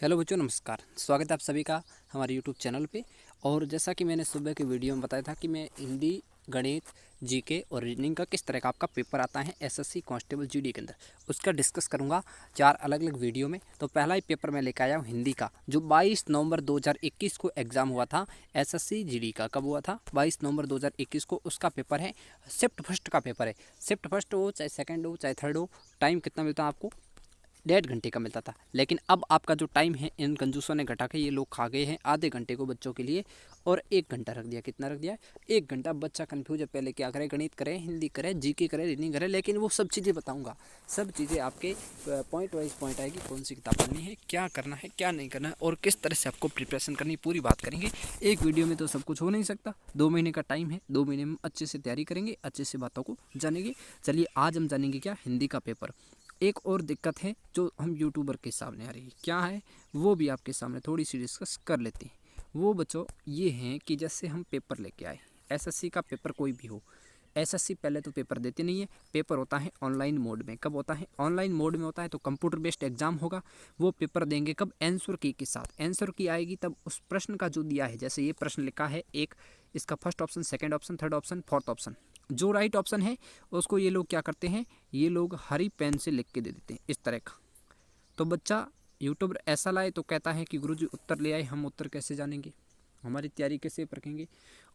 Hello बच्चों, नमस्कार। स्वागत है आप सभी का हमारे यूट्यूब चैनल पे। और जैसा कि मैंने सुबह के वीडियो में बताया था कि मैं हिंदी, गणित, जीके और रीजनिंग का किस तरह का आपका पेपर आता है एसएससी कांस्टेबल जीडी के अंदर, उसका डिस्कस करूंगा 4 अलग अलग वीडियो में। तो पहला ही पेपर मैं लेकर आया हूँ हिंदी का, जो 22 नवंबर 2021 को एग्ज़ाम हुआ था। एसएससी जीडी का कब हुआ था? 22 नवंबर 2021 को। उसका पेपर है, शिफ्ट फर्स्ट का पेपर है। शिफ्ट फर्स्ट हो चाहे सेकेंड हो चाहे थर्ड हो, टाइम कितना मिलता है आपको? 1.5 घंटे का मिलता था। लेकिन अब आपका जो टाइम है इन कंजूसों ने घटा के ये लोग खा गए हैं आधे घंटे को बच्चों के लिए, और 1 घंटा रख दिया। कितना रख दिया? 1 घंटा। अब बच्चा कन्फ्यूज है, पहले क्या करे, गणित करे, हिंदी करे, जीके करे, रीजनिंग करे। लेकिन वो सब चीज़ें बताऊंगा, सब चीज़ें आपके पॉइंट वाइज पॉइंट आएगी, कौन सी किताब पढ़नी है, क्या करना है, क्या नहीं करना है, और किस तरह से आपको प्रिपरेशन करनी, पूरी बात करेंगे। एक वीडियो में तो सब कुछ हो नहीं सकता, 2 महीने का टाइम है, 2 महीने में अच्छे से तैयारी करेंगे, अच्छे से बातों को जानेंगे। चलिए आज हम जानेंगे क्या, हिंदी का पेपर। एक और दिक्कत है जो हम यूट्यूबर के सामने आ रही है, क्या है वो भी आपके सामने थोड़ी सी डिस्कस कर लेते हैं। वो बच्चों ये हैं कि जैसे हम पेपर लेके आए, एसएससी का पेपर कोई भी हो, एसएससी पहले तो पेपर देते नहीं है। पेपर होता है ऑनलाइन मोड में। कब होता है? ऑनलाइन मोड में होता है। तो कंप्यूटर बेस्ड एग्जाम होगा। वो पेपर देंगे कब? आंसर की के साथ। आंसर की आएगी तब उस प्रश्न का जो दिया है, जैसे ये प्रश्न लिखा है एक, इसका first option, second option, third option, fourth option, जो राइट ऑप्शन है उसको ये लोग क्या करते हैं, ये लोग हरी पेन से लिख के दे देते हैं इस तरह का। तो बच्चा यूट्यूबर ऐसा लाए तो कहता है कि गुरुजी उत्तर ले आए, हम उत्तर कैसे जानेंगे, हमारी तैयारी कैसे परखेंगे।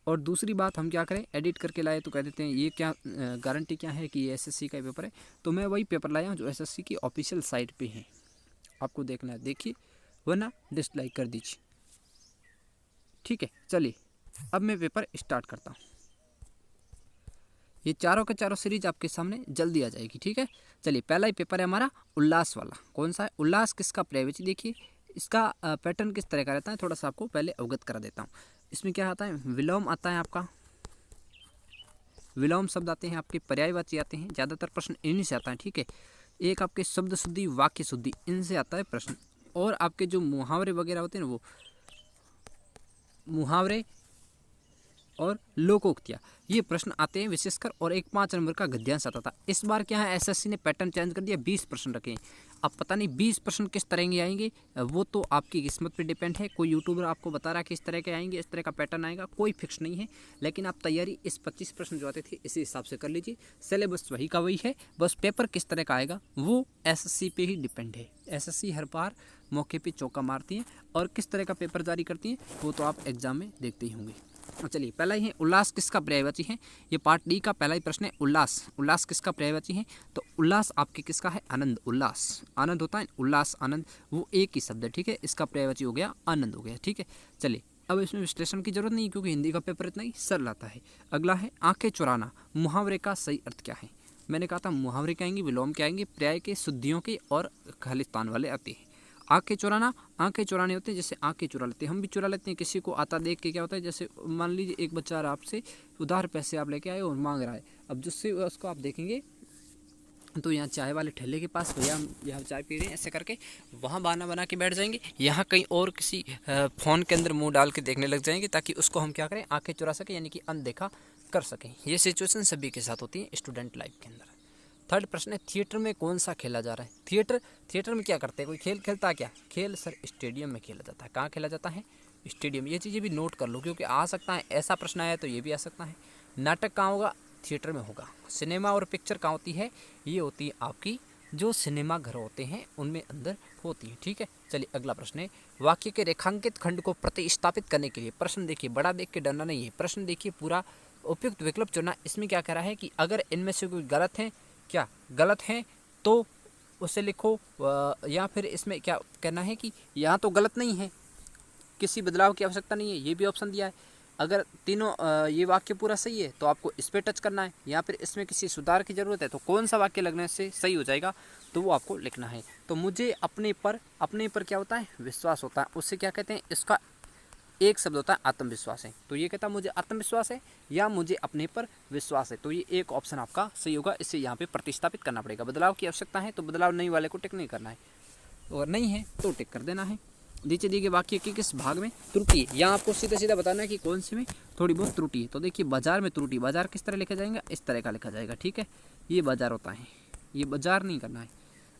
और दूसरी बात, हम क्या करें, एडिट करके लाए तो कह देते हैं ये क्या गारंटी क्या है कि ये एसएससी का पेपर है। तो मैं वही पेपर लाया हूँ जो एसएससी की ऑफिशियल साइट पे है, आपको देखना है, देखिए, वरना डिसलाइक कर दीजिए। ठीक है, चलिए अब मैं पेपर स्टार्ट करता हूँ। ये चारों के चारों सीरीज आपके सामने जल्दी आ जाएगी। ठीक है, चलिए पहला ही पेपर है हमारा उल्लास वाला। कौन सा है? उल्लास किसका पर्यायवाची। देखिए इसका पैटर्न किस तरह का रहता है, थोड़ा सा आपको पहले अवगत करा देता हूँ। इसमें क्या आता है, विलोम आता है आपका, विलोम शब्द आते हैं आपके, पर्यायवाची आते हैं, ज़्यादातर प्रश्न इन्हीं से आता है। ठीक है, एक आपके शब्द शुद्धि, वाक्य शुद्धि, इनसे आता है प्रश्न। और आपके जो मुहावरे वगैरह होते हैं ना, वो मुहावरे और लोकोक्तियाँ, ये प्रश्न आते हैं विशेषकर। और एक 5 नंबर का गद्यांश आता था। इस बार क्या है, एसएससी ने पैटर्न चेंज कर दिया, 20 प्रश्न रखे हैं। अब पता नहीं 20 प्रश्न किस तरह के आएंगे, वो तो आपकी किस्मत पे डिपेंड है। कोई यूट्यूबर आपको बता रहा है कि इस तरह के आएंगे, इस तरह का पैटर्न आएगा, कोई फिक्स नहीं है। लेकिन आप तैयारी इस 25 प्रश्न जो आते थे इसी हिसाब से कर लीजिए। सिलेबस वही का वही है, बस पेपर किस तरह का आएगा वो एसएससी पे ही डिपेंड है। एसएससी हर बार मौके पे चौका मारती है, और किस तरह का पेपर जारी करती है वो तो आप एग्जाम में देखते ही होंगे। चलिए पहला ही है, उल्लास किसका पर्यायवाची है। ये पार्ट डी का पहला ही प्रश्न है, उल्लास। उल्लास किसका पर्यायवाची है? तो उल्लास आपके किसका है? आनंद। उल्लास आनंद होता है, उल्लास आनंद, वो एक ही शब्द है। ठीक है, इसका पर्यायवाची हो गया आनंद हो गया। ठीक है, चलिए अब इसमें विश्लेषण की जरूरत नहीं, क्योंकि हिंदी का पेपर इतना ही सरल आता है। अगला है आंखें चुराना। मुहावरे का सही अर्थ क्या है? मैंने कहा था मुहावरे क्या आएंगे, विलोम क्या आएंगे, पर्याय के, शुद्धियों के और खालिस्तान वाले आते हैं। आंखें चुराना, आंखें चुराने होते हैं, जैसे आंखें चुरा लेते हैं, हम भी चुरा लेते हैं किसी को आता देख के। क्या होता है, जैसे मान लीजिए एक बच्चा आपसे उधार पैसे आप लेके आए और मांग रहा है। अब जिससे उसको आप देखेंगे तो यहाँ चाय वाले ठेले के पास, भैया हम यहाँ चाय पी रहे हैं, ऐसे करके वहाँ बहाना बना के बैठ जाएंगे। यहाँ कहीं और किसी फ़ोन के अंदर मुंह डाल के देखने लग जाएंगे, ताकि उसको हम क्या करें, आंखें चुरा सकें, यानी कि अनदेखा कर सकें। ये सिचुएशन सभी के साथ होती है स्टूडेंट लाइफ के अंदर। थर्ड प्रश्न है, थिएटर में कौन सा खेला जा रहा है। थिएटर में क्या करते हैं, कोई खेल खेलता है क्या? खेल सर स्टेडियम में खेला जाता है। कहाँ खेला जाता है? स्टेडियम। ये चीज़ें भी नोट कर लो, क्योंकि आ सकता है, ऐसा प्रश्न आया तो ये भी आ सकता है। नाटक कहाँ होगा? थिएटर में होगा। सिनेमा और पिक्चर कहाँ होती है? ये होती है आपकी जो सिनेमा घर होते हैं उनमें अंदर होती है। ठीक है, चलिए अगला प्रश्न है, वाक्य के रेखांकित खंड को प्रतिस्थापित करने के लिए। प्रश्न देखिए, बड़ा देख के डरना नहीं है, प्रश्न देखिए पूरा, उपयुक्त विकल्प चुनना। इसमें क्या कह रहा है कि अगर इनमें से कोई गलत है, क्या गलत है तो उसे लिखो, या फिर इसमें क्या कहना है कि यहाँ तो गलत नहीं है, किसी बदलाव की आवश्यकता नहीं है, ये भी ऑप्शन दिया है। अगर तीनों ये वाक्य पूरा सही है तो आपको इस पर टच करना है, या फिर इसमें किसी सुधार की ज़रूरत है तो कौन सा वाक्य लगने से सही हो जाएगा तो वो आपको लिखना है। तो मुझे अपने पर क्या होता है, विश्वास होता है। उससे क्या कहते हैं, इसका एक शब्द होता है आत्मविश्वास है। तो ये कहता है मुझे आत्मविश्वास है या मुझे अपने पर विश्वास है, तो ये एक ऑप्शन आपका सही होगा। इससे यहाँ पे प्रतिस्थापित करना पड़ेगा। बदलाव की आवश्यकता है तो बदलाव नहीं वाले को टिक नहीं करना है, और नहीं है तो टिक कर देना है। नीचे दिए गए वाक्य के किस भाग में त्रुटि है, यहाँ आपको सीधा सीधा बताना है कि कौन से में थोड़ी बहुत त्रुटि है। तो देखिए बाजार में त्रुटि, बाजार किस तरह लिखा जाएगा, इस तरह का लिखा जाएगा। ठीक है, ये बाजार होता है, ये बाजार नहीं करना है।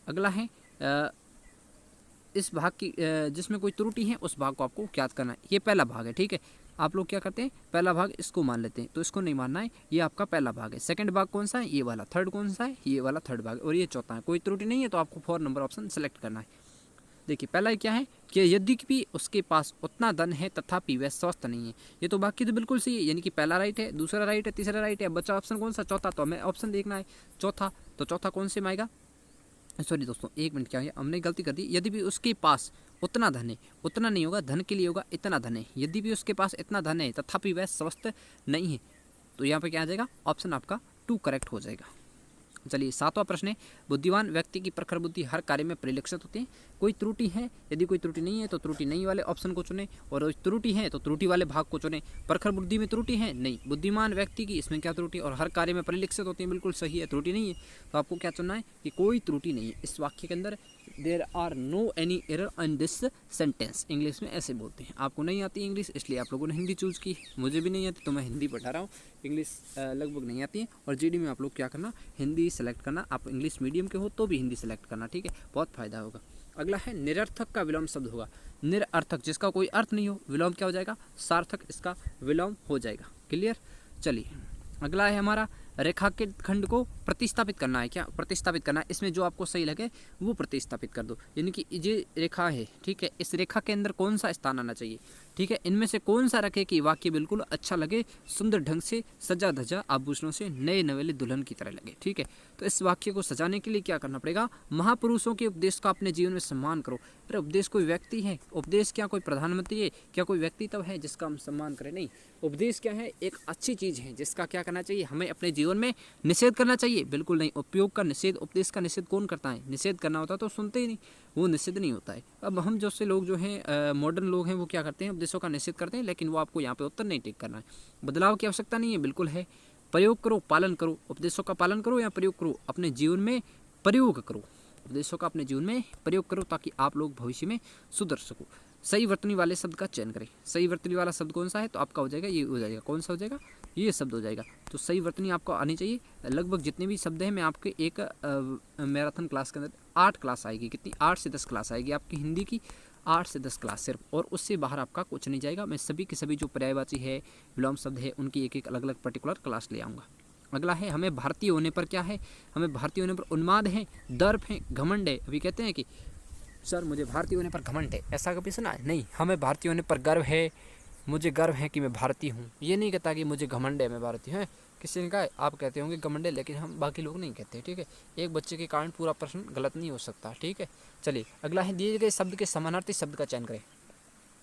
अगला है इस भाग की जिसमें कोई त्रुटि है उस भाग को आपको ज्ञात करना है। ये पहला भाग है, ठीक है। आप लोग क्या करते हैं, पहला भाग इसको मान लेते हैं, तो इसको नहीं मानना है, ये आपका पहला भाग है। सेकंड भाग कौन सा है, ये वाला। थर्ड कौन सा है, ये वाला थर्ड भाग, और ये चौथा है। कोई त्रुटि नहीं है तो आपको 4 नंबर ऑप्शन सेलेक्ट करना है। देखिए पहला क्या है कि यद्यपि उसके पास उतना धन है तथापि वह स्वस्थ नहीं है। ये तो बाकी तो बिल्कुल सही है, यानी कि पहला राइट है, दूसरा राइट है, तीसरा राइट है। बचा ऑप्शन कौन सा, चौथा। तो हमें ऑप्शन देखना है चौथा। तो चौथा कौन से में आएगा, सॉरी दोस्तों 1 मिनट, क्या है हमने गलती कर दी। यद्यपि उसके पास उतना धन है, उतना नहीं होगा, धन के लिए होगा इतना धन है। यद्यपि उसके पास इतना धन है तथापि वह स्वस्थ नहीं है, तो यहाँ पे क्या आ जाएगा, ऑप्शन आपका 2 करेक्ट हो जाएगा। चलिए 7वां प्रश्न है, बुद्धिमान व्यक्ति की प्रखर बुद्धि हर कार्य में परिलक्षित होती है। कोई त्रुटि है, यदि कोई त्रुटि नहीं है तो त्रुटि नहीं वाले ऑप्शन को चुने, और त्रुटि है तो त्रुटि वाले भाग को चुने। प्रखर बुद्धि में त्रुटि है नहीं, बुद्धिमान व्यक्ति की इसमें क्या त्रुटि, और हर कार्य में परिलक्षित होती है, बिल्कुल सही है, त्रुटि नहीं है। तो आपको क्या चुनना है कि कोई त्रुटि नहीं है इस वाक्य के अंदर। There are no any error in this sentence, English में ऐसे बोलते हैं। आपको नहीं आती इंग्लिश, इसलिए आप लोगों ने हिंदी चूज़ की। मुझे भी नहीं आती तो मैं हिंदी पढ़ा रहा हूँ, इंग्लिश लगभग नहीं आती है। और जीडी में आप लोग क्या करना, हिंदी सेलेक्ट करना। आप इंग्लिश मीडियम के हो तो भी हिंदी सेलेक्ट करना, ठीक है, बहुत फायदा होगा। अगला है निरर्थक का विलोम शब्द होगा। निरर्थक जिसका कोई अर्थ नहीं हो, विलोम क्या हो जाएगा, सार्थक इसका विलोम हो जाएगा। क्लियर। चलिए अगला है हमारा रेखांकित खंड को प्रतिस्थापित करना है। क्या प्रतिस्थापित करना है, इसमें जो आपको सही लगे वो प्रतिस्थापित कर दो। यानी कि ये रेखा है, ठीक है, इस रेखा के अंदर कौन सा स्थान आना चाहिए, ठीक है, इनमें से कौन सा रखे कि वाक्य बिल्कुल अच्छा लगे, सुंदर ढंग से सजा धजा आभूषणों से नए नवेले दुल्हन की तरह लगे, ठीक है। तो इस वाक्य को सजाने के लिए क्या करना पड़ेगा, महापुरुषों के उपदेश का अपने जीवन में सम्मान करो। अरे उपदेश कोई व्यक्ति है, उपदेश क्या कोई प्रधानमंत्री है, क्या कोई व्यक्तित्व है जिसका हम सम्मान करें, नहीं। उपदेश क्या है, एक अच्छी चीज़ है जिसका क्या करना चाहिए, हमें अपने जीवन में निषेध करना चाहिए, बिल्कुल नहीं। उपयोग का निषेध, उपदेश का निषेध कौन करता है, निषेध करना होता तो सुनते ही नहीं, वो निषेध नहीं होता है। अब हम जो से लोग जो हैं मॉडर्न लोग हैं वो क्या करते हैं, उपदेशों का निषेध करते हैं, लेकिन वो आपको यहाँ पे उत्तर नहीं टिक करना है। बदलाव की आवश्यकता नहीं है, बिल्कुल है। प्रयोग करो, पालन करो, उपदेशों का पालन करो या प्रयोग करो, अपने जीवन में प्रयोग करो, उपदेशों का अपने जीवन में प्रयोग करो ताकि आप लोग भविष्य में सुधर सको। सही वर्तनी वाले शब्द का चयन करें। सही वर्तनी वाला शब्द कौन सा है, तो आपका हो जाएगा ये हो जाएगा, कौन सा हो जाएगा, ये शब्द हो जाएगा। तो सही वर्तनी आपको आनी चाहिए। लगभग जितने भी शब्द हैं मैं आपके एक मैराथन क्लास के अंदर 8 क्लास आएगी, कितनी, 8 से 10 क्लास आएगी आपकी हिंदी की, 8 से 10 क्लास सिर्फ, और उससे बाहर आपका कुछ नहीं जाएगा। मैं सभी के सभी जो पर्यायवाची है, विलोम शब्द है, उनकी एक एक अलग अलग पर्टिकुलर क्लास ले आऊँगा। अगला है, हमें भारतीय होने पर क्या है, हमें भारतीय होने पर उन्माद है, दर्प है, घमंड है। अभी कहते हैं कि सर मुझे भारतीय होने पर घमंड है, ऐसा कभी सुना है, नहीं। हमें भारतीय होने पर गर्व है, मुझे गर्व है कि मैं भारतीय हूँ। ये नहीं कहता कि मुझे घमंड है मैं भारतीय हूँ। किसी ने कहा, आप कहते होंगे घमंड है, लेकिन हम बाकी लोग नहीं कहते, ठीक है। एक बच्चे के कारण पूरा प्रश्न गलत नहीं हो सकता, ठीक है। चलिए अगला है, दिए गए शब्द के समानार्थी शब्द का चयन करें।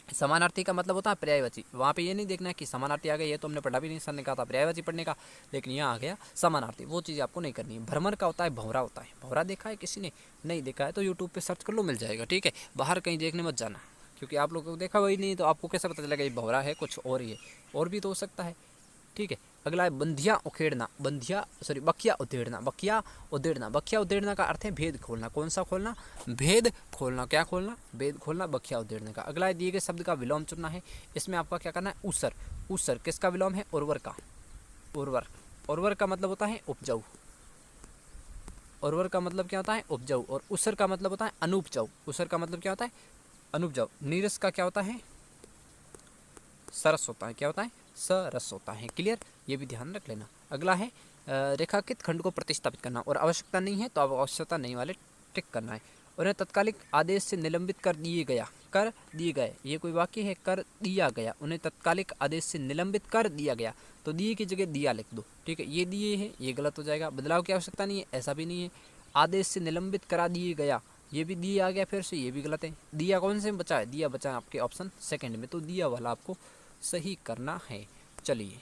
समानार्थी का मतलब होता है पर्यायवाची। वहाँ पे ये नहीं देखना है कि समानार्थी आ गया, ये तो हमने पढ़ा भी नहीं, सर ने कहा था पर्यायवाची पढ़ने का, लेकिन यहाँ आ गया समानार्थी, वो चीज़ आपको नहीं करनी है। भ्रमर का होता है भंवरा होता है। भंवरा देखा है किसी ने, नहीं देखा है तो यूट्यूब पे सर्च कर लो, मिल जाएगा, ठीक है। बाहर कहीं देखने मत जाना, क्योंकि आप लोगों को देखा वही नहीं, तो आपको कैसे पता चलेगा ये भंवरा है, कुछ और ही है, और भी तो हो सकता है, ठीक है। अगला है बंधिया उखेड़ना, बखिया उधेड़ना। बखिया उधेड़ना, बखिया उधेड़ना का अर्थ है भेद खोलना। कौन सा खोलना, भेद खोलना। क्या खोलना, भेद खोलना, बखिया उधेड़ने का। अगला है, दिए गए शब्द का विलोम चुनना है। इसमें आपका क्या करना है, ऊसर। ऊसर किसका विलोम है, उर्वर का। उर्वर, उर्वर का मतलब होता है उपजाऊ। उर्वर का मतलब क्या होता है, उपजाऊ। और ऊसर का मतलब होता है अनुपजाऊ। ऊसर का मतलब क्या होता है, अनुपजाऊ। नीरस का क्या होता है, सरस होता है। क्या होता है, सरस होता है। क्लियर, ये भी ध्यान रख लेना। अगला है, रेखांकित खंड को प्रतिस्थापित करना, और आवश्यकता नहीं है तो अब आवश्यकता नहीं वाले टिक करना है। उन्हें तत्कालिक आदेश से निलंबित कर दिए गया, कर दिए गए, ये कोई वाक्य है, कर दिया गया। उन्हें तत्कालिक आदेश से निलंबित कर दिया गया, तो दिए की जगह दिया लिख दो, ठीक है। ये दिए है, ये गलत हो जाएगा। बदलाव की आवश्यकता नहीं है, ऐसा भी नहीं है। आदेश से निलंबित करा दिए गया, ये भी दिए आ गया फिर से, ये भी गलत है। दिया कौन से बचा है, दिया बचा है आपके ऑप्शन सेकेंड में, तो दिया वाला आपको सही करना है। चलिए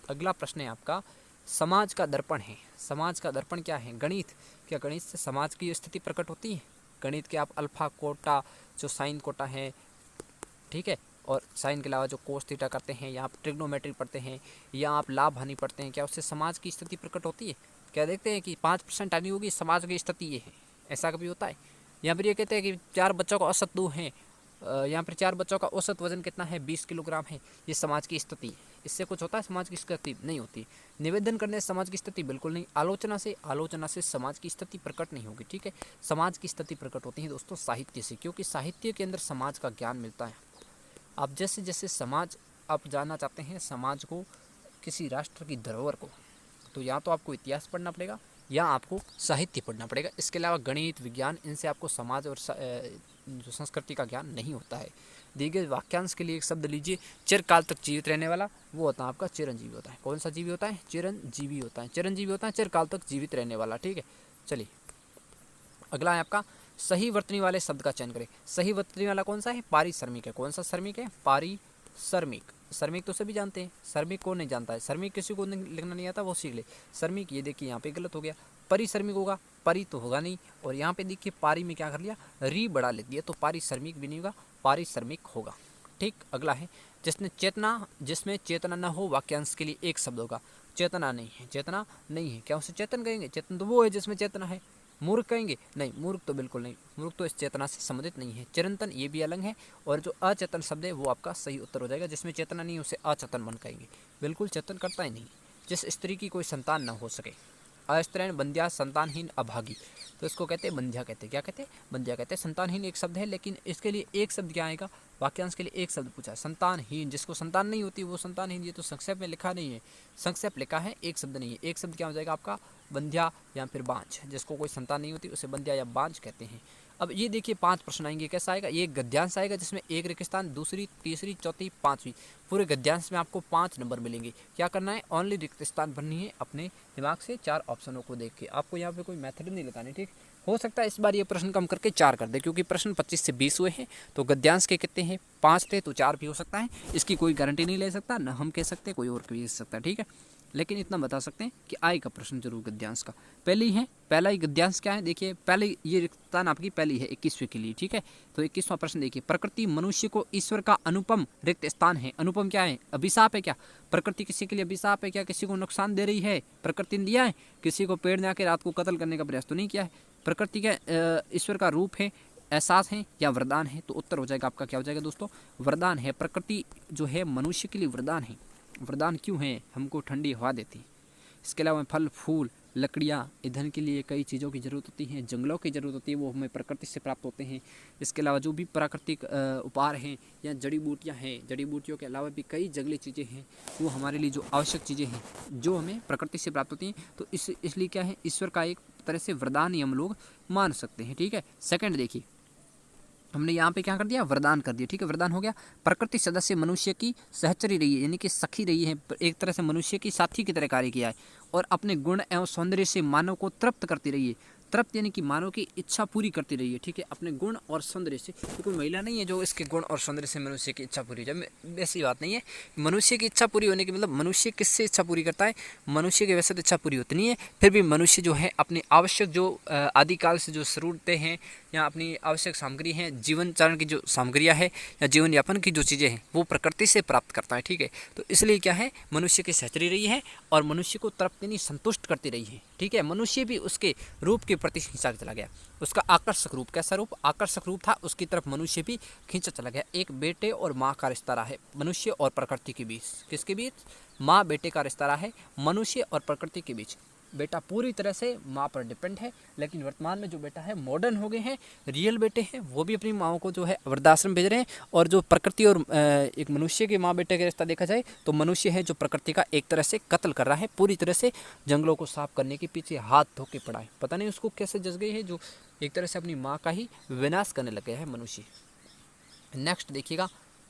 अगला प्रश्न है आपका, समाज का दर्पण है। समाज का दर्पण क्या है, गणित। क्या गणित से समाज की स्थिति प्रकट होती है। गणित के आप अल्फा कोटा, जो साइन कोटा है, ठीक है, और साइन के अलावा जो कोस थीटा करते हैं, या आप ट्रिग्नोमेट्री पढ़ते हैं, या आप लाभ हानि पढ़ते हैं, क्या उससे समाज की स्थिति प्रकट होती है। क्या देखते हैं कि 5% हानि होगी, समाज की स्थिति ये है, ऐसा कभी होता है। या फिर ये कहते हैं कि 4 बच्चों का औसत 2 है, यहाँ पर 4 बच्चों का औसत वजन कितना है, 20 किलोग्राम है, ये समाज की स्थिति है। इससे कुछ होता है समाज की स्थिति? नहीं होती। निवेदन करने से समाज की स्थिति? बिल्कुल नहीं। आलोचना से समाज की स्थिति प्रकट नहीं होगी, ठीक है। समाज की स्थिति प्रकट होती है दोस्तों साहित्य से, क्योंकि साहित्य के अंदर समाज का ज्ञान मिलता है। आप जैसे जैसे समाज आप जानना चाहते हैं, समाज को, किसी राष्ट्र की धरोहर को, तो या तो आपको इतिहास पढ़ना पड़ेगा या आपको साहित्य पढ़ना पड़ेगा। इसके अलावा गणित, विज्ञान, इनसे आपको समाज और जो संस्कृति का ज्ञान नहीं होता है। दिए गए वाक्यांश के लिए एक शब्द लीजिए, चिरकाल तक जीवित रहने वाला, वो होता है आपका चिरंजीवी होता है। कौन सा जीवी होता है? चिरंजीवी होता है। चिरंजीवी होता है चिरकाल तक जीवित रहने वाला, ठीक है। चलिए अगला है आपका सही वर्तनी वाले शब्द का चयन करें। सही वर्तनी वाला कौन सा है? पारिश्रमिक है। कौन सा श्रमिक है? पारिश्रमिक। श्रमिक तो सभी जानते हैं, श्रमिक कौन नहीं जानता है? श्रमिक किसी को लिखना नहीं आता वो सीख ले। श्रमिक, ये देखिए यहाँ पे गलत हो गया, परिश्रमिक होगा, परि तो होगा नहीं। और यहाँ पे देखिए पारी में क्या कर लिया? री बढ़ा ले दिया, तो पारिश्रमिक भी नहीं होगा, पारिश्रमिक होगा, ठीक। अगला है जिसमें चेतना न हो, वाक्यांश के लिए एक शब्द होगा। चेतना नहीं है, चेतना नहीं है, क्या उसे चेतन कहेंगे? चेतन तो वो है जिसमें चेतना है। मूर्ख कहेंगे? नहीं, मूर्ख तो बिल्कुल नहीं, मूर्ख तो इस चेतना से संबंधित नहीं है। चिरंतन, ये भी अलग है। और जो अचेतन शब्द है वो आपका सही उत्तर हो जाएगा। जिसमें चेतना नहीं है उसे अचेतन मन कहेंगे, बिल्कुल चेतन करता ही नहीं। जिस स्त्री की कोई संतान न हो सके, अस्त्रैण बंध्या संतानहीन अभागी, तो इसको कहते हैं बंध्या कहते हैं। क्या कहते हैं? बंध्या कहते हैं। संतानहीन एक शब्द है, लेकिन इसके लिए एक शब्द क्या आएगा? वाक्यांश के लिए एक शब्द पूछा है, संतानहीन। जिसको संतान नहीं होती वो संतानहीन, ये तो संक्षेप में लिखा नहीं है, संक्षेप लिखा है, एक शब्द नहीं है। एक शब्द क्या हो जाएगा आपका? बंध्या या फिर बांझ। जिसको कोई संतान नहीं होती उसे बंध्या या बांझ कहते हैं। अब ये देखिए 5 प्रश्न आएंगे, कैसा आएगा? ये गद्यांश आएगा जिसमें एक रिक्तस्थान, दूसरी, तीसरी, चौथी, पांचवी, पूरे गद्यांश में आपको 5 नंबर मिलेंगे। क्या करना है? ओनली रिक्तस्थान भरनी है अपने दिमाग से 4 ऑप्शनों को देख के। आपको यहाँ पे कोई मेथड नहीं लगानी, ठीक। हो सकता है इस बार ये प्रश्न कम करके 4 कर दे, क्योंकि प्रश्न 25 से 20 हुए हैं, तो गद्यांश के कितने हैं? 5 थे, तो 4 भी हो सकता है। इसकी कोई गारंटी नहीं ले सकता, न हम कह सकते, कोई और कह सकता, ठीक है। लेकिन इतना बता सकते हैं कि आएगा प्रश्न जरूर गद्यांश का। पहला ही गद्यांश क्या है? देखिए पहले ये रिक्तस्थान आपकी पहली है 21वें के लिए, ठीक है। तो 21वां प्रश्न देखिए, प्रकृति मनुष्य को ईश्वर का अनुपम रिक्त स्थान है। अनुपम क्या है? अभिशाप है क्या? प्रकृति किसी के लिए अभिशाप है क्या? किसी को नुकसान दे रही है? प्रकृति ने दिया है? किसी को पेड़ में आके रात को कत्ल करने का प्रयास तो नहीं किया है? प्रकृति का ईश्वर का रूप है, एहसास है या वरदान है? तो उत्तर हो जाएगा आपका, क्या हो जाएगा दोस्तों? वरदान है। प्रकृति जो है मनुष्य के लिए वरदान है। वरदान क्यों है? हमको ठंडी हवा देती है। इसके अलावा फल फूल, लकड़ियाँ, ईंधन के लिए कई चीज़ों की ज़रूरत होती है, जंगलों की ज़रूरत होती है, वो हमें प्रकृति से प्राप्त होते हैं। इसके अलावा जो भी प्राकृतिक उपहार हैं या जड़ी बूटियाँ हैं, जड़ी बूटियों के अलावा भी कई जंगली चीज़ें हैं, वो हमारे लिए जो आवश्यक चीज़ें हैं जो हमें प्रकृति से प्राप्त होती हैं। तो इसलिए क्या है? ईश्वर का एक तरह से वरदान ही हम लोग मान सकते हैं, ठीक है। सेकंड देखिए, हमने यहाँ पे क्या कर दिया? वरदान कर दिया, ठीक है। वरदान हो गया। प्रकृति सदस्य मनुष्य की सहचरी रही है, यानी कि सखी रही है, एक तरह से मनुष्य की साथी की तरह कार्य किया है, और अपने गुण एवं सौंदर्य से मानव को तृप्त करती रही है। तृप्त यानी कि मानव की इच्छा पूरी करती रही है, ठीक है, अपने गुण और सौंदर्य से। तो कोई महिला नहीं है जो इसके गुण और सौंदर्य से मनुष्य की इच्छा पूरी हो जाए, ऐसी बात नहीं है। मनुष्य की इच्छा पूरी होने की मतलब मनुष्य किससे इच्छा पूरी करता है? मनुष्य की वैसे तो इच्छा पूरी होती नहीं है, फिर भी मनुष्य जो है अपनी आवश्यक जो आदिकाल से जो जरूरतें हैं या अपनी आवश्यक सामग्री हैं, जीवन चारण की जो सामग्रियाँ है या जीवन यापन की जो चीज़ें हैं वो प्रकृति से प्राप्त करता है, ठीक है। तो इसलिए क्या है? मनुष्य की सहचरी रही है और मनुष्य को तृप्त यानी संतुष्ट करती रही है, ठीक है। मनुष्य भी उसके रूप के प्रति खींचा चला गया। उसका आकर्षक रूप, कैसा रूप? आकर्षक रूप था, उसकी तरफ मनुष्य भी खींचा चला गया। एक बेटे और माँ का रिश्ता रहा है मनुष्य और प्रकृति के बीच। किसके बीच? माँ बेटे का रिश्ता रहा है मनुष्य और प्रकृति के बीच। बेटा पूरी तरह से माँ पर डिपेंड है, लेकिन वर्तमान में जो बेटा है मॉडर्न हो गए हैं, रियल बेटे हैं, वो भी अपनी माँओं को जो है वृद्धाश्रम भेज रहे हैं। और जो प्रकृति और एक मनुष्य के माँ बेटे का रिश्ता देखा जाए तो मनुष्य है जो प्रकृति का एक तरह से कत्ल कर रहा है, पूरी तरह से जंगलों को साफ करने के पीछे हाथ धो के पड़ा है। पता नहीं उसको कैसे जज गई है, जो एक तरह से अपनी माँ का ही विनाश करने लग गया है मनुष्य। नेक्स्ट देखिएगा,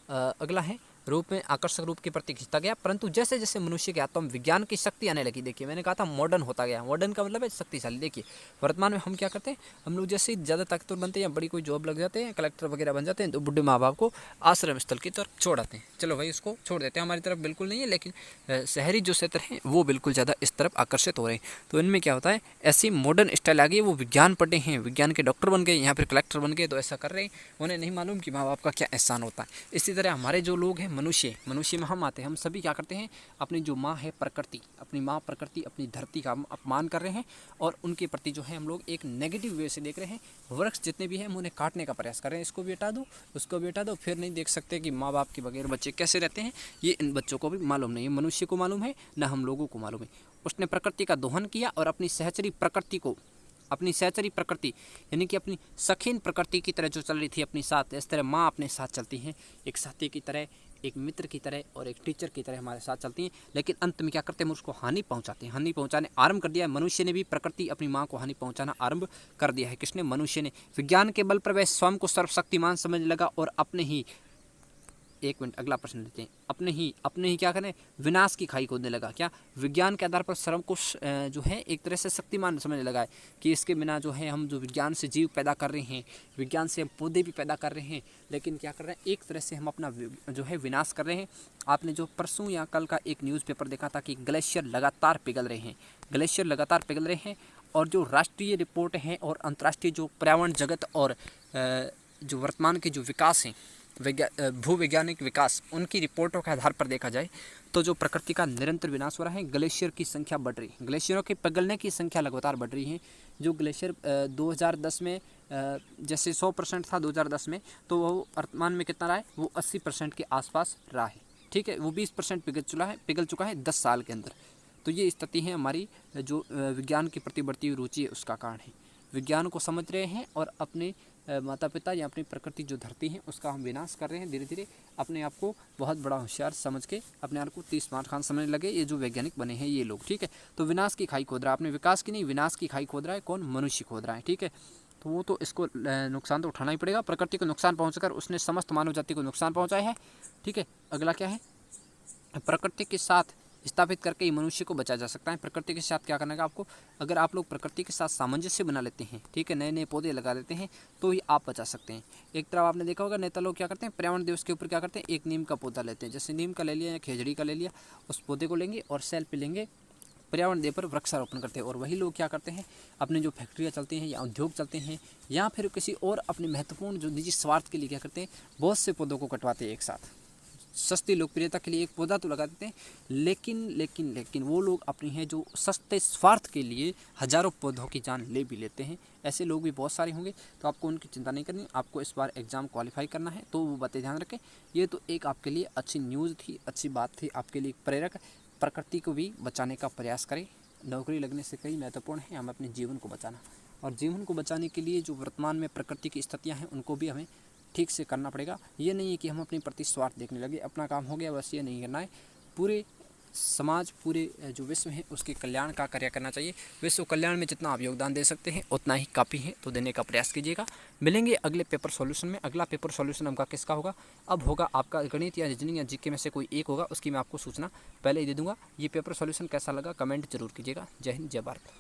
अगला है रूप में आकर्षक रूप के प्रति खींचता गया, परंतु जैसे जैसे मनुष्य के आत्मा में विज्ञान की शक्ति आने लगी, देखिए मैंने कहा था मॉडर्न होता गया। मॉडर्न का मतलब है शक्तिशाली। देखिए वर्तमान में हम क्या करते हैं, हम लोग जैसे ज़्यादा ताकतवर बनते हैं या बड़ी कोई जॉब लग जाते हैं, कलेक्टर वगैरह बन जाते हैं, तो बुढ़े माँ बाप को आश्रम स्थल की तरफ छोड़ आते हैं। चलो भाई उसको छोड़ देते हैं, हमारी तरफ बिल्कुल नहीं है, लेकिन शहरी जो क्षेत्र हैं वो बिल्कुल ज़्यादा इस तरफ आकर्षित हो रहे हैं। तो इनमें क्या होता है, ऐसी मॉडर्न स्टाइल आ गई, वो विज्ञान पढ़े हैं, विज्ञान के डॉक्टर बन गए, यहाँ पर कलेक्टर बन गए, तो ऐसा कर रहे हैं, उन्हें नहीं मालूम कि माँ बाप का क्या एहसान होता है। इसी तरह हमारे जो लोग हैं मनुष्य, मनुष्य में हम आते हैं। हम सभी क्या करते हैं, अपनी जो माँ है प्रकृति, अपनी माँ प्रकृति, अपनी धरती का हम अपमान कर रहे हैं और उनके प्रति जो है हम लोग एक नेगेटिव वे से देख रहे हैं। वृक्ष जितने भी हैं हम उन्हें काटने का प्रयास कर रहे हैं, इसको भी हटा दो, उसको भी हटा दो, फिर नहीं देख सकते कि माँ बाप के बगैर बच्चे कैसे रहते हैं। ये इन बच्चों को भी मालूम नहीं है, मनुष्य को मालूम है, न हम लोगों को मालूम है। उसने प्रकृति का दोहन किया और अपनी सहचरी प्रकृति को, अपनी सहचरी प्रकृति यानी कि अपनी सखीन प्रकृति की तरह जो चल रही थी अपनी साथ, इस तरह माँ अपने साथ चलती हैं, एक साथी की तरह, एक मित्र की तरह और एक टीचर की तरह हमारे साथ चलती हैं। लेकिन अंत में क्या करते हैं, हम उसको हानि पहुंचाते हैं, हानि पहुंचाने आरंभ कर दिया है। मनुष्य ने भी प्रकृति अपनी माँ को हानि पहुंचाना आरंभ कर दिया है। किसने? मनुष्य ने। विज्ञान के बल पर वह स्वयं को सर्वशक्तिमान समझने लगा और अपने ही, एक मिनट अगला प्रश्न लेते हैं, अपने ही क्या करें, विनाश की खाई खोदने लगा। क्या? विज्ञान के आधार पर स्वयं को जो है एक तरह से शक्तिमान समझने लगा है कि इसके बिना जो है हम जो विज्ञान से जीव पैदा कर रहे हैं, विज्ञान से हम पौधे भी पैदा कर रहे हैं, लेकिन क्या कर रहे हैं, एक तरह से हम अपना जो है विनाश कर रहे हैं। आपने जो परसों या कल का एक न्यूज़पेपर देखा था कि ग्लेशियर लगातार पिघल रहे हैं, ग्लेशियर लगातार पिघल रहे हैं। और जो राष्ट्रीय रिपोर्ट हैं और अंतर्राष्ट्रीय जो पर्यावरण जगत और जो वर्तमान के जो विकास हैं, भूवैज्ञानिक विकास, उनकी रिपोर्टों के आधार पर देखा जाए तो जो प्रकृति का निरंतर विनाश हो रहा है, ग्लेशियर की संख्या बढ़ रही है, ग्लेशियरों के पिघलने की संख्या लगातार बढ़ रही है। जो ग्लेशियर 2010 में जैसे 100% था 2010 में, तो वो वर्तमान में कितना रहा है, वो 80% के आसपास रहा है। ठीक है, वो 20% पिघल चुका है 10 साल के अंदर। तो ये स्थिति है हमारी जो विज्ञान के प्रति बढ़ती हुई रुचि है उसका कारण है। विज्ञान को समझ रहे हैं और अपने माता पिता या अपनी प्रकृति जो धरती है उसका हम विनाश कर रहे हैं। धीरे धीरे अपने आप को बहुत बड़ा होशियार समझ के अपने आप को 30 स्मार्ट खान समझने लगे ये जो वैज्ञानिक बने हैं ये लोग। ठीक है, तो विनाश की खाई खोद रहा है, आपने विकास की नहीं, विनाश की खाई खोद रहा है। कौन? मनुष्य खोद रहा है। ठीक है, तो वो तो इसको नुकसान तो उठाना ही पड़ेगा। प्रकृति को नुकसान पहुँचाकर उसने समस्त मानव जाति को नुकसान पहुँचाया है। ठीक है, अगला क्या है, प्रकृति के साथ स्थापित करके ही मनुष्य को बचाया जा सकता है। प्रकृति के साथ क्या करना है आपको, अगर आप लोग प्रकृति के साथ सामंजस्य बना लेते हैं, ठीक है, नए नए पौधे लगा लेते हैं, तो ही आप बचा सकते हैं। एक तरफ आपने देखा होगा नेता लोग क्या करते हैं, पर्यावरण दिवस के ऊपर क्या करते हैं, एक नीम का पौधा लेते हैं, जैसे नीम का ले लिया या खेजड़ी का ले लिया, उस पौधे को लेंगे और सेल्फी लेंगे, पर्यावरण डे पर वृक्षारोपण करते हैं। और वही लोग क्या करते हैं, अपने जो फैक्ट्रियाँ चलती हैं या उद्योग चलते हैं या फिर किसी और अपने महत्वपूर्ण जो निजी स्वार्थ के लिए क्या करते हैं, बहुत से पौधों को कटवाते हैं एक साथ, सस्ती लोकप्रियता के लिए एक पौधा तो लगा देते हैं, लेकिन वो लोग अपनी हैं जो सस्ते स्वार्थ के लिए हजारों पौधों की जान ले भी लेते हैं। ऐसे लोग भी बहुत सारे होंगे, तो आपको उनकी चिंता नहीं करनी। आपको इस बार एग्ज़ाम क्वालिफाई करना है, तो वो बातें ध्यान रखें। ये तो एक आपके लिए अच्छी न्यूज़ थी, अच्छी बात थी, आपके लिए प्रेरक। प्रकृति को भी बचाने का प्रयास करें। नौकरी लगने से कई महत्वपूर्ण है हमें अपने जीवन को बचाना, और जीवन को बचाने के लिए जो वर्तमान में प्रकृति की स्थितियाँ हैं उनको भी हमें ठीक से करना पड़ेगा। ये नहीं है कि हम अपने प्रति स्वार्थ देखने लगे, अपना काम हो गया बस, ये नहीं करना है। पूरे समाज, पूरे जो विश्व है उसके कल्याण का कार्य करना चाहिए। विश्व कल्याण में जितना आप योगदान दे सकते हैं उतना ही काफ़ी है, तो देने का प्रयास कीजिएगा। मिलेंगे अगले पेपर सॉल्यूशन में। अगला पेपर सॉल्यूशन हमका किसका होगा, अब होगा आपका गणित या रीजनिंग या जीके में से कोई एक होगा, उसकी मैं आपको सूचना पहले ही दे दूँगा। ये पेपर सॉल्यूशन कैसा लगा कमेंट जरूर कीजिएगा। जय हिंद, जय भारत।